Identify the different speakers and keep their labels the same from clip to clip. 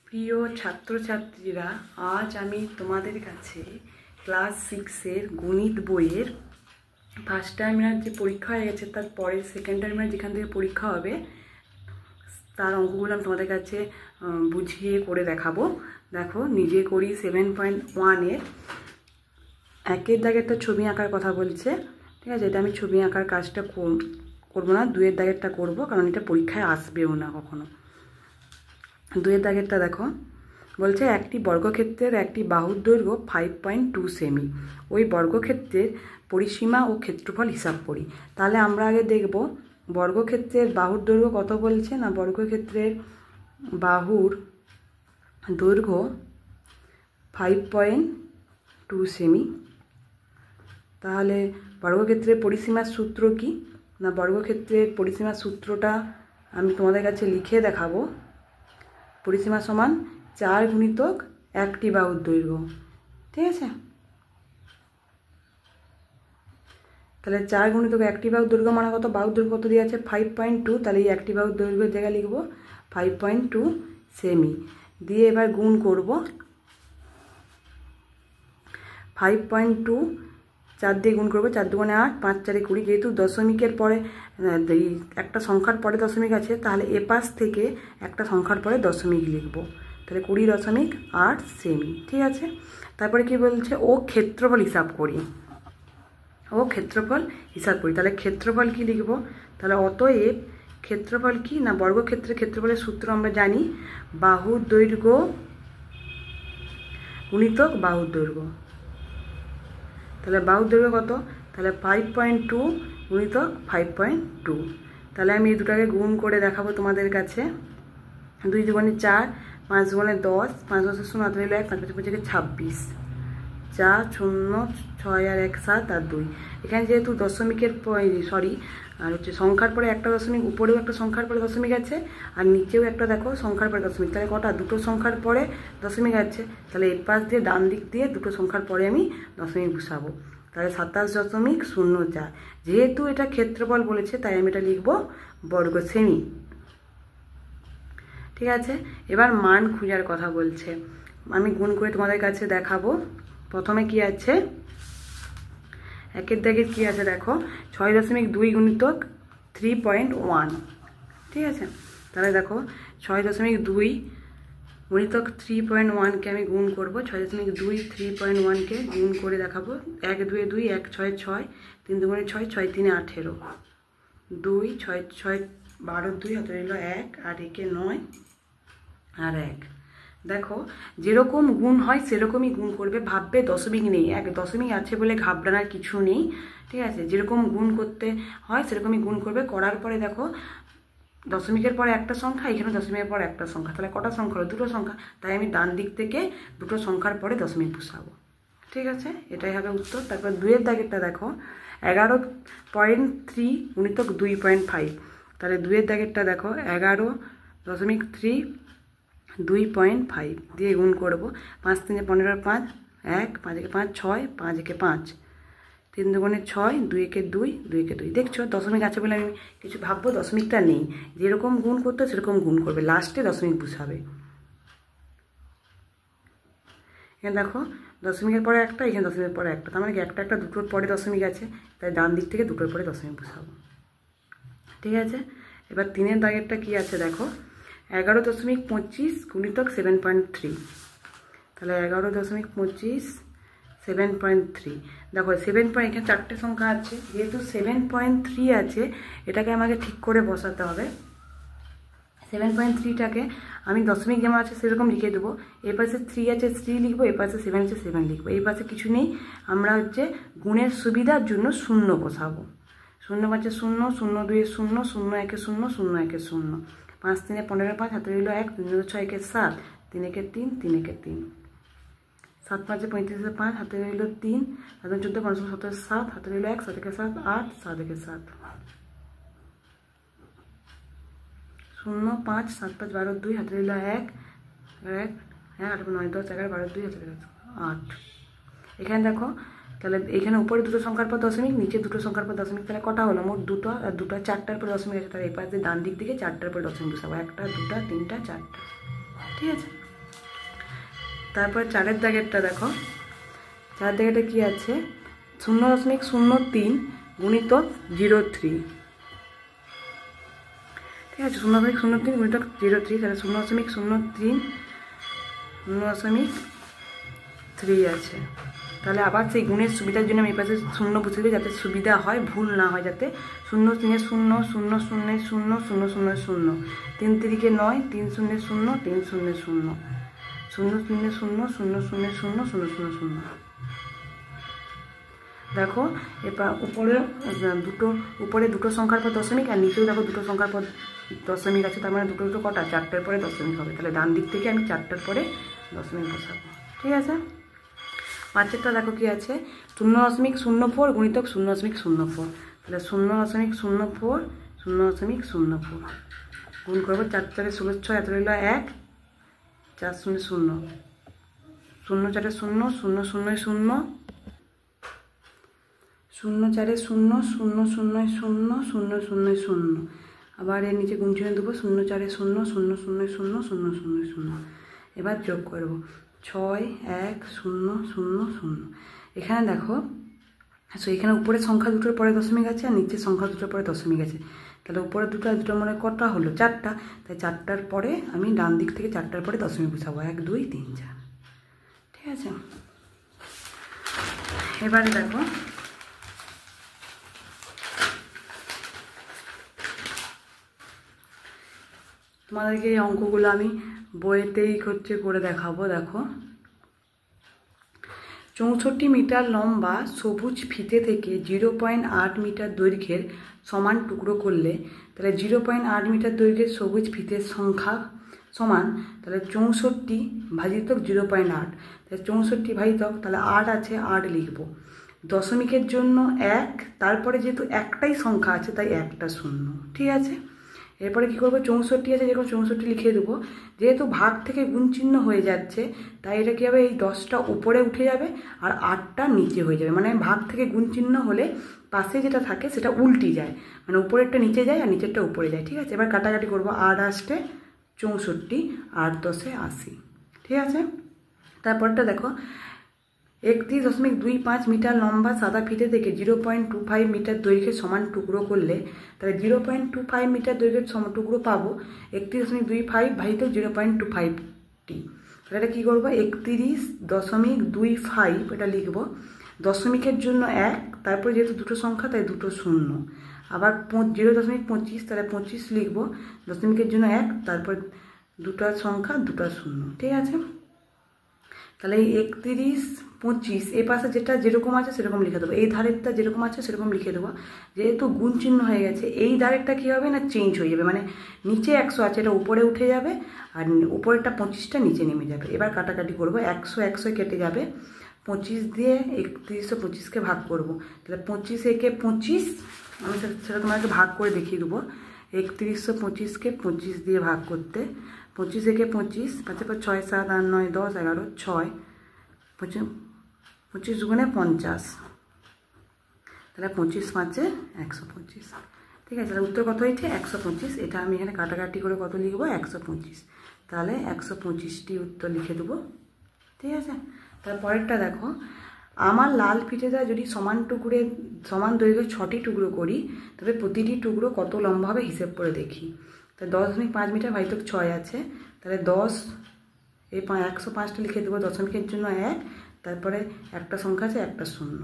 Speaker 1: প্রিয় ছাত্রছাত্রীরা, আজ আমি তোমাদের কাছে ক্লাস 6-এর গণিত বইয়ের ফার্স্ট টার্মিনাল যে পরীক্ষা হয়ে গেছে তার পরের সেকেন্ড টার্মিনাল যেখান থেকে পরীক্ষা হবে তার অঙ্কগুলো আমি তোমাদের কাছে বুঝিয়ে করে দেখাবো। দেখো, নিজে করি 7.1-এর একের দাগেরটা ছবি আঁকার কথা বলছে, ঠিক আছে। এটা আমি ছবি আঁকার কাজটা করবো না, 2-এর দাগেরটা করবো, কারণ এটা পরীক্ষায় আসবেও না কখনো। 2-এর দাগেরটা দেখো, বলছে একটি বর্গক্ষেত্রের একটি বাহুর দৈর্ঘ্য 5.2 সেমি। ওই বর্গক্ষেত্রের পরিসীমা ও ক্ষেত্রফল হিসাব করি। তাহলে আমরা আগে দেখব বর্গক্ষেত্রের বাহুর দৈর্ঘ্য কত বলছে না। বর্গক্ষেত্রের বাহুর দৈর্ঘ্য 5.2 সেমি। তাহলে বর্গক্ষেত্রের পরিসীমার সূত্র কি না, বর্গক্ষেত্রের পরিসীমার সূত্রটা আমি তোমাদের কাছে লিখে দেখাবো। পরিসীমা সমান 4 গুণিতক একটি বাহুর দৈর্ঘ্য, ঠিক আছে। তাহলে 4 গুণিতক একটি বাহুর দৈর্ঘ্য মানে কত, বাহুর দৈর্ঘ্য কত দিয়ে আছে 5.2, তাহলে এই একটি বাহুর দৈর্ঘ্যের জায়গায় লিখবো 5.2 সেমি। দিয়ে এবার গুণ করব 5.2 4 দিয়ে গুণ করবো, 4 দুগুণে 8, 5 4 20। যেহেতু দশমিকের পরে একটা সংখ্যার পরে দশমিক আছে, তাহলে এ পাশ থেকে একটা সংখ্যার পরে দশমিক লিখবো, তাহলে 20.8 সেমি, ঠিক আছে। তারপরে কি বলছে, ও ক্ষেত্রফল হিসাব করি। তাহলে ক্ষেত্রফল কি লিখবো, তাহলে অতএব ক্ষেত্রফল কি না, বর্গক্ষেত্রের ক্ষেত্রফলের সূত্র আমরা জানি, বাহুর দৈর্ঘ্য গুণিতক বাহুর দৈর্ঘ্য। তাহলে বাহুর দৈর্ঘ্য কত, তাহলে 5.2 গুণিতক 5.2। তাহলে আমি এই দুটাকে গুণ করে দেখাবো তোমাদের কাছে। 2 দুগুণে 4, 5 দুগুণে 10, 5 10 0 হাতে নিলে 1, 5 5 26, 4 0 6 আর 1 7 আর 2। এখানে যেহেতু দশমিকের আর হচ্ছে সংখ্যার পরে একটা দশমিক, উপরেও একটা সংখ্যার পরে দশমিক আছে আর নিচেও একটা দেখো সংখ্যার পরে দশমিক, তাহলে কটা, দুটো সংখ্যার পরে দশমিক আছে। তাহলে এই পাশ দিয়ে ডান দিক দিয়ে দুটো সংখ্যার পরে আমি দশমিক বসাবো, তাহলে 27.04। যেহেতু এটা ক্ষেত্রফল বলেছে তাই আমি এটা লিখবো বর্গ সেমি, ঠিক আছে। এবার মান খোঁজার কথা বলছে, আমি গুণ করে তোমাদের কাছে দেখাবো। প্রথমে কি আছে, একের দাগের কি আছে দেখো, 6.2 গুণিতক 3.1, ঠিক আছে। তাহলে দেখো 6.2 গুণিতক 3.1কে আমি গুণ করবো, 6.2 3.1কে গুণ করে দেখাবো। 1 2 2, 1 6 6, 3 দুগুণে 6, 6 3 18, 2 6 6 12 2 হাতে রইল 1 আর 1 9 আর 1। দেখো যেরকম গুণ হয় সেরকমই গুণ করবে, ভাববে দশমিক নেই, এক দশমিক আছে বলে ঘাবড়ানোর কিছু নেই, ঠিক আছে। যেরকম গুণ করতে হয় সেরকমই গুণ করবে। করার পরে দেখো দশমিকের পরে একটা সংখ্যা, এখানে দশমিকের পরে একটা সংখ্যা, তাহলে কটা সংখ্যা হলো, দুটো সংখ্যা, তাই আমি ডান দিক থেকে দুটো সংখ্যার পরে দশমিক বসাবো, ঠিক আছে। এটাই হবে উত্তর। তারপর 2-এর দাগেরটা দেখো, 11.3 গুণিতক 2.5। তাহলে 2-এর দাগেরটা দেখো 11.3 2.5 দিয়ে গুণ করবো। 5 3 15 5, 1 5 1 5 6, 5 1 5, 3 দুগুণে 6, 2 1 2, 2 1 2। দেখছো দশমিক আছে বলে আমি কিছু ভাববো, দশমিকটা নেই, যেরকম গুণ করতে সেরকম গুণ করবে, লাস্টে দশমিক বসাবে। এখানে দেখো দশমিকের পরে একটা, এখানে দশমিকের পরে একটা, তার মানে একটা একটা দুটোর পরে দশমিক আছে, তাই ডান দিক থেকে দুটোর পরে দশমিক বসাবো, ঠিক আছে। এবার 3-এর দাগেরটা কি আছে দেখো, 11.25 গুণিতক 7.3। তাহলে 11.25 7.3। দেখো 7 এখানে 4টে সংখ্যা আছে, যেহেতু 7.3 আছে এটাকে আমাকে ঠিক করে বসাতে হবে। 7.3টাকে আমি দশমিক যেমন আছে সেরকম লিখে দেবো, এই পাশে 3 আছে 3 লিখবো, এই পাশে 7 আছে 7 লিখবো, এই পাশে কিছু নেই, আমরা হচ্ছে গুণের সুবিধার জন্য শূন্য বসাবো। 0 5 0, 0 2 0, 0 1 0, 0 1 0, 5 3 15 5 হাতে রইল 1, 3 6 1 7, 3 1 3, 3 1 3, 7 5 35 5 হাতে রইল 3, 7 14 15 17 7 হাতে রইল 1, 7 1 7 8, 7 1 7, 0 5 7 5 12 2 হাতে রইল 1 1 8 9 10 11 12 2 হাতে রইল 8। এখানে দেখো তাহলে এখানে উপরে দুটো সংখ্যার পর দশমিক, নিচে দুটো সংখ্যার পর দশমিক, তাহলে কটা হলো, মোট দুটো, আর দুটো 4টার পর দশমিক আছে, তাহলে এই পাশে ডান দিক থেকে 4টার পর দশমিক বসাবো, 1 2 3 4টা, ঠিক আছে। তারপর 4-এর দাগেরটা দেখো, 4 দাগেরটা কী আছে, 0.03 গুণিতক 03, ঠিক আছে, 0.03 গুণিতক 03, তাহলে 0.03 0.3 আছে। তাহলে আবার সেই গুণের সুবিধার জন্য আমি এই পাশে 0 বসে দিই, যাতে সুবিধা হয়, ভুল না হয়, যাতে 0 3 0 0 0 0 0 0 0, 3 3 9, 3 0 0 3 0 0, 0 3 0 0 0 0 0 0 0। দেখো এবার উপরে দুটো সংখ্যার পর দশমিক, আর নিচেও দেখো দুটো সংখ্যার পর দশমিক আছে, তার মানে দুটো কটা, 4টার পরে দশমিক হবে। তাহলে ডান দিক থেকে আমি 4টার পরে দশমিক বসাবো, ঠিক আছে। 5এরটা দেখো কি আছে, 0.04 গুণিতক 0.04, তাহলে 0.04 0.04 গুণ করবো, 4 4 16 6, এত রইল 1, 4 0 0 0 4 0 0 0 0 0 0 4 0 0 0 0 0 0 0, আবার এর নিচে গুণ চিহ্ন দেবো, 0 4 0 0 0 0 0 0 0। এবার যোগ করব 6 1 0 0 0। এখানে দেখো, এখানে উপরের সংখ্যা দুটোর পরে দশমিক আছে, আর নিচের সংখ্যা দুটোর পরে দশমিক আছে। তাহলে উপরে দুটো আর দুটোর মনে কটা হলো, 4টা, তাই 4টার পরে আমি ডান দিক থেকে 4টার পরে দশমিক বসাবো, 1 2 3 4, ঠিক আছে। এবারে দেখো তোমাদেরকে এই অঙ্কগুলো আমি বইয়েতেই করে দেখাবো। দেখো 64 মিটার লম্বা সবুজ ফিতে থেকে 0.8 মিটার দৈর্ঘ্যের সমান টুকরো করলে, তাহলে 0.8 মিটার দৈর্ঘ্যের সবুজ ফিতের সংখ্যা সমান, তাহলে 64 ভাজিতক 0.8, তাহলে 64 ভাজিতক, তাহলে 8 আছে, 8 লিখব। দশমিকের জন্য 1, তারপরে যেহেতু একটাই সংখ্যা আছে তাই একটা শূন্য, ঠিক আছে। এরপরে কী করবো, 64 আছে, যেরকম 64 লিখে দেবো। যেহেতু ভাগ থেকে গুণ চিহ্ন হয়ে যাচ্ছে, তাই এটা কী হবে, এই 10টা উপরে উঠে যাবে আর 8টা নিচে হয়ে যাবে। মানে ভাগ থেকে গুণ চিহ্ন হলে পাশে যেটা থাকে সেটা উল্টি যায়, মানে উপরেরটা নিচে যায় আর নিচেরটা উপরে যায়, ঠিক আছে। এবার কাটাকাটি করবো, 8 আসতে 64, 8 10 80, ঠিক আছে। তারপরটা দেখো 31.25 মিটার লম্বা সাদা ফিতে থেকে 0.25 মিটার দৈর্ঘ্যের সমান টুকরো করলে, তাহলে 0.25 মিটার দৈর্ঘ্যের সমান টুকরো পাবো 31.25 ভাজিতক 0.25টি। তাহলে এটা কী করবো, 31.25 এটা লিখবো। দশমিকের জন্য 1, তারপরে যেহেতু দুটো সংখ্যা তাই দুটো শূন্য, আবার 0.25, তাহলে 25 লিখবো। দশমিকের জন্য 1, তারপর দুটো সংখ্যা দুটো শূন্য, ঠিক আছে। তাহলে এই 31.25 এই পাশে যেটা যেরকম আছে সেরকম লিখে দেবো, এই ধারেরটা যেরকম আছে সেরকম লিখে দেবো। যেহেতু গুণ চিহ্ন হয়ে গেছে, এই ধারেরটা কী হবে না, চেঞ্জ হয়ে যাবে, মানে নিচে 100 আছে এটা উপরে উঠে যাবে, আর উপরেরটা 25টা নিচে নেমে যাবে। এবার কাটাকাটি করবো, 100 100 কেটে যাবে, 25 দিয়ে 3125কে ভাগ করব। তাহলে 25 একে 25, আমি সেটা তোমাকে ভাগ করে দেখিয়ে দেবো। 3125কে 25 দিয়ে ভাগ করতে, 25 একে 25, 5 5 6 7 8 9 10 11 6, 25 দুগুণে 50, তাহলে 25 5 125, ঠিক আছে। তাহলে উত্তর কত হয়েছে, 125। এটা আমি এখানে কাটাকাটি করে কত লিখবো, 125, তাহলে 125টি উত্তর লিখে দেবো, ঠিক আছে। তারপরেরটা দেখো, আমার লাল ফিতেটা যদি সমান দৈর্ঘ্যের 6টি টুকরো করি, তবে প্রতিটি টুকরো কত লম্বা হবে হিসেব করে দেখি। তাহলে 10.5 মিটার ভাজিতক 6 আছে, তাহলে 10 এই 105টা লিখে দেবো। দশমিকের জন্য 1, তারপরে একটা সংখ্যা আছে, একটা শূন্য,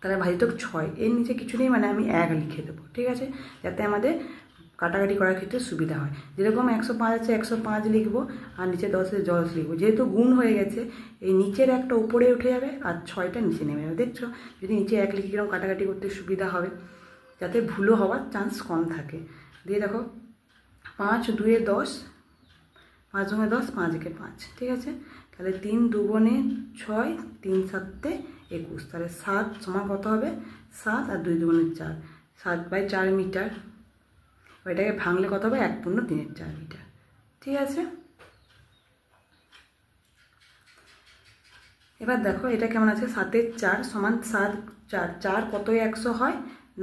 Speaker 1: তাহলে ভাজিতক 6, এর নিচে কিছু নেই, মানে আমি 1 লিখে দেবো, ঠিক আছে, যাতে আমাদের কাটাকাটি করার ক্ষেত্রে সুবিধা হয়। যেরকম 105 আছে 105 লিখবো, আর নিচে 10 লিখবো। যেহেতু গুণ হয়ে গেছে, এই নিচের একটা উপরে উঠে যাবে আর 6টা নিচে নেমে যাবে। দেখছো, যদি নিচে 1 লিখে কিরকম কাটাকাটি করতে সুবিধা হবে, যাতে ভুলও হওয়ার চান্স কম থাকে। দিয়ে দেখো 5 2 10, 5 2 10, 5 1 5, ঠিক আছে। তাহলে 3 2 6, 3 7 21, তাহলে 7 সমান কত হবে, 7 আর 2 2 4, 7/4 মিটার। এটাকে ভাঙলে কত হবে, 1/3 মিটার, ঠিক আছে। এবার দেখো এটা কেমন আছে, 7 4 সমান 7 4, 4 কতই 100 হয়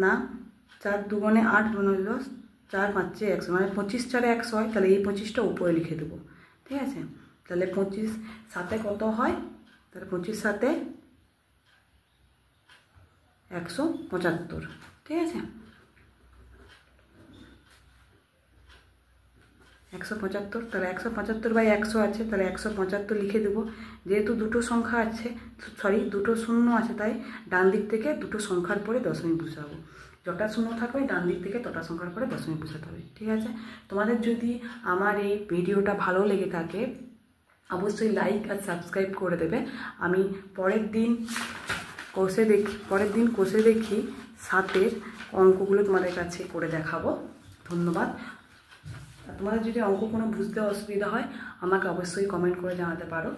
Speaker 1: না, 4 2 8 2 10, 4 5 100, মানে 25 4 100 হয়। তাহলে এই 25টা উপরে লিখে দেবো, ঠিক আছে। তাহলে 25 সাথে কত হয়? তাহলে 25 সাথে 175, ঠিক আছে? 175, তাহলে 175/100 আছে, তাহলে 175 লিখে দেবো। যেহেতু দুটো সংখ্যা আছে, সরি দুটো শূন্য আছে, তাই ডান দিক থেকে দুটো সংখ্যার পরে দশমিক বসাবো। যটা শূন্য থাকবে ডান দিক থেকে তটা সংখ্যার পরে দশমিক বসাতে হবে, ঠিক আছে? তোমাদের যদি আমার এই ভিডিওটা ভালো লেগে থাকে অবশ্যই লাইক আর সাবস্ক্রাইব করে দেবে। আমি পরের দিন কোষে দেখি 7-এর অঙ্কগুলো তোমাদের কাছে করে দেখাবো। ধন্যবাদ। তোমাদের যদি অঙ্ক কোনো বুঝতে অসুবিধা হয় আমাকে অবশ্যই কমেন্ট করে জানাতে পারো।